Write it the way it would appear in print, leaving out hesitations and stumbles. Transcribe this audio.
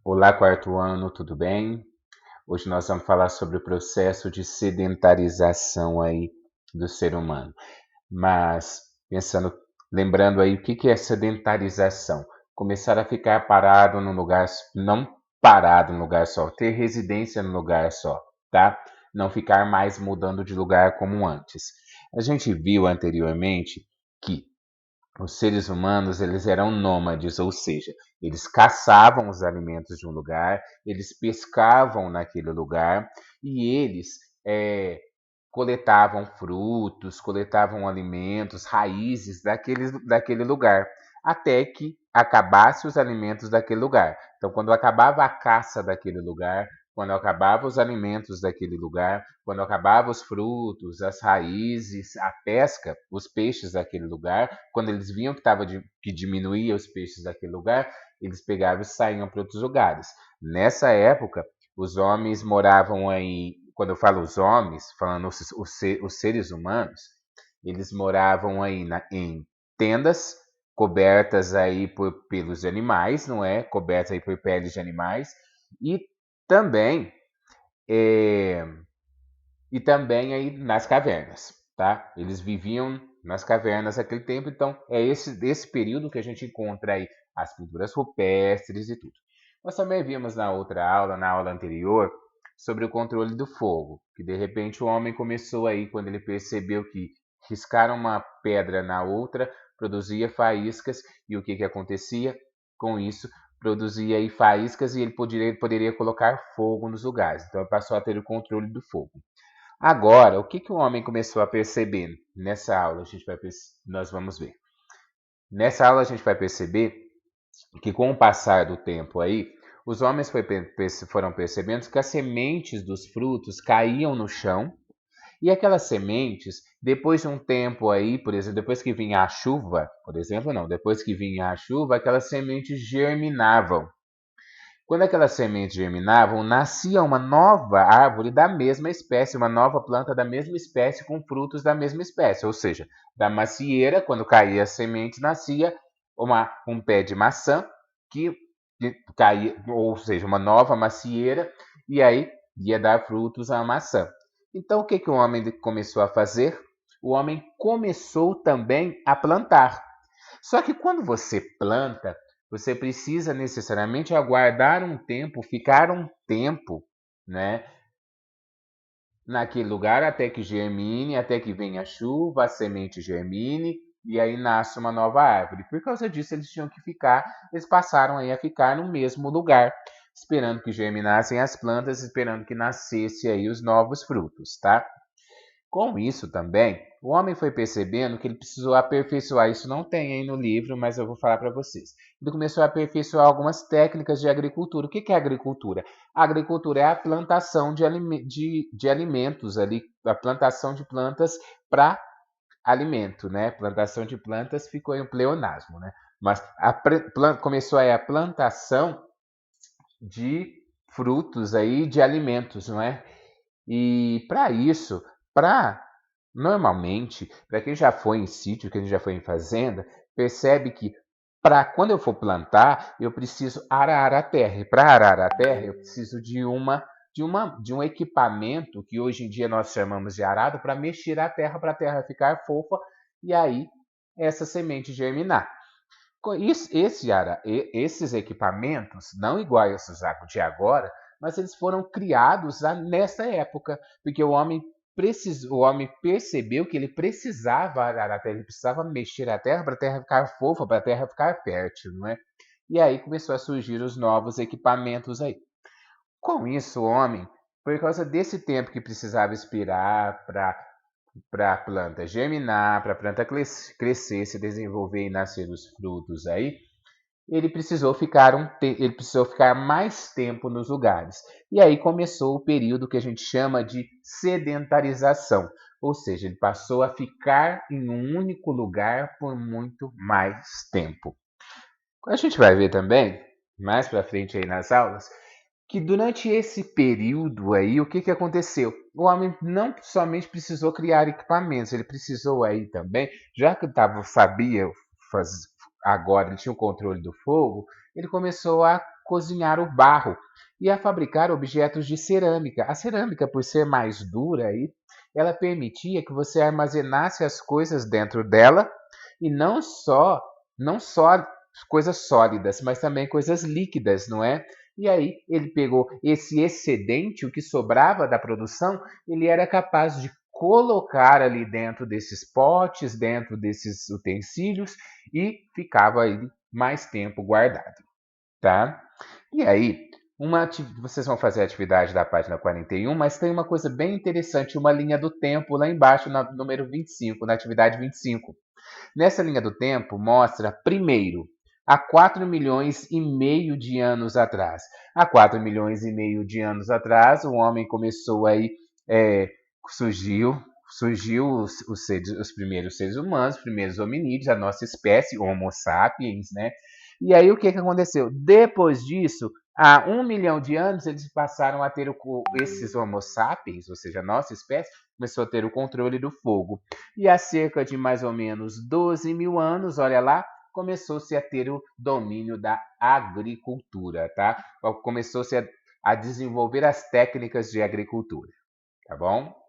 Olá, quarto ano, tudo bem? Hoje nós vamos falar sobre o processo de sedentarização aí do ser humano. Mas pensando, lembrando aí o que é sedentarização? Começar a ficar parado num lugar, não parado num lugar só, ter residência num lugar só, tá? Não ficar mais mudando de lugar como antes. A gente viu anteriormente que os seres humanos, eles eram nômades, ou seja, eles caçavam os alimentos de um lugar, eles pescavam naquele lugar e eles eh, coletavam frutos, coletavam alimentos, raízes daquele lugar, até que acabasse os alimentos daquele lugar. Então, quando acabava a caça daquele lugar, quando acabavam os alimentos daquele lugar, quando acabavam os frutos, as raízes, a pesca, os peixes daquele lugar, quando eles viam que diminuía os peixes daquele lugar, eles pegavam e saíam para outros lugares. Nessa época, os homens moravam aí. Quando eu falo os homens, falando os seres humanos, eles moravam aí em tendas cobertas aí pelos animais, não é? Cobertas aí por peles de animais e também é, também aí nas cavernas, tá? Eles viviam nas cavernas naquele tempo, então é esse período que a gente encontra aí as pinturas rupestres e tudo. Nós também vimos na outra aula, na aula anterior, sobre o controle do fogo, que de repente o homem começou aí, quando ele percebeu que riscar uma pedra na outra produzia faíscas, e o que acontecia com isso? Produzia aí faíscas e ele poderia colocar fogo nos lugares. Então ele passou a ter o controle do fogo. Agora, o que o homem começou a perceber nessa aula? Nós vamos ver. Nessa aula a gente vai perceber que com o passar do tempo aí, os homens foram percebendo que as sementes dos frutos caíam no chão e aquelas sementes, depois de um tempo aí, por exemplo, depois que vinha a chuva, por exemplo, não, depois que vinha a chuva, aquelas sementes germinavam. Quando aquelas sementes germinavam, nascia uma nova árvore da mesma espécie, uma nova planta da mesma espécie com frutos da mesma espécie. Ou seja, da macieira, quando caía a semente, nascia um pé de maçã que, que caía, ou seja, uma nova macieira, e aí ia dar frutos à maçã. Então, o que o homem começou a fazer? O homem começou também a plantar. Só que quando você planta, você precisa necessariamente aguardar um tempo, ficar um tempo, né, naquele lugar até que germine, até que venha a chuva, a semente germine e aí nasce uma nova árvore. Por causa disso, eles passaram aí a ficar no mesmo lugar, esperando que germinassem as plantas, esperando que nascesse aí os novos frutos, tá? Com isso também, o homem foi percebendo que ele precisou aperfeiçoar. Isso não tem aí no livro, mas eu vou falar para vocês. Ele começou a aperfeiçoar algumas técnicas de agricultura. O que é agricultura? A agricultura é a plantação de alimentos ali, a plantação de plantas para alimento, né? Plantação de plantas ficou em um pleonasmo, né? Mas começou aí a plantação de frutos aí, de alimentos, não é? E para isso, para normalmente, para quem já foi em sítio, quem já foi em fazenda, percebe que para quando eu for plantar, eu preciso arar a terra. E para arar a terra, eu preciso de um equipamento que hoje em dia nós chamamos de arado para mexer a terra para a terra ficar fofa e aí essa semente germinar. Esses equipamentos, não iguais aos de agora, mas eles foram criados nessa época, porque o homem percebeu que ele precisava arar a terra, ele precisava mexer a terra para a terra ficar fofa, para a terra ficar fértil, não é? E aí começou a surgir os novos equipamentos aí. Com isso, o homem, por causa desse tempo que precisava esperar para a planta germinar, para a planta crescer, se desenvolver e nascer os frutos aí, ele precisou ficar mais tempo nos lugares. E aí começou o período que a gente chama de sedentarização, ou seja, ele passou a ficar em um único lugar por muito mais tempo. A gente vai ver também, mais para frente aí nas aulas, que durante esse período aí, o que aconteceu? O homem não somente precisou criar equipamentos, ele precisou aí também, já que sabia fazer, agora ele tinha o controle do fogo, ele começou a cozinhar o barro e a fabricar objetos de cerâmica. A cerâmica, por ser mais dura, ela permitia que você armazenasse as coisas dentro dela e não só coisas sólidas, mas também coisas líquidas, não é? E aí ele pegou esse excedente, o que sobrava da produção, ele era capaz de colocar ali dentro desses potes, dentro desses utensílios e ficava aí mais tempo guardado, tá? E aí, vocês vão fazer a atividade da página 41, mas tem uma coisa bem interessante, uma linha do tempo lá embaixo, na número 25, na atividade 25. Nessa linha do tempo, mostra, primeiro, há 4 milhões e meio de anos atrás. Há 4 milhões e meio de anos atrás, o homem começou aí, é, surgiu, surgiu os primeiros seres humanos, os primeiros hominídeos, a nossa espécie, Homo sapiens, né? E aí o que aconteceu? Depois disso, há 1 milhão de anos, eles passaram a ter esses Homo sapiens, ou seja, a nossa espécie, começou a ter o controle do fogo. E há cerca de mais ou menos 12 mil anos, olha lá, começou-se a ter o domínio da agricultura, tá? Começou-se a desenvolver as técnicas de agricultura, tá bom?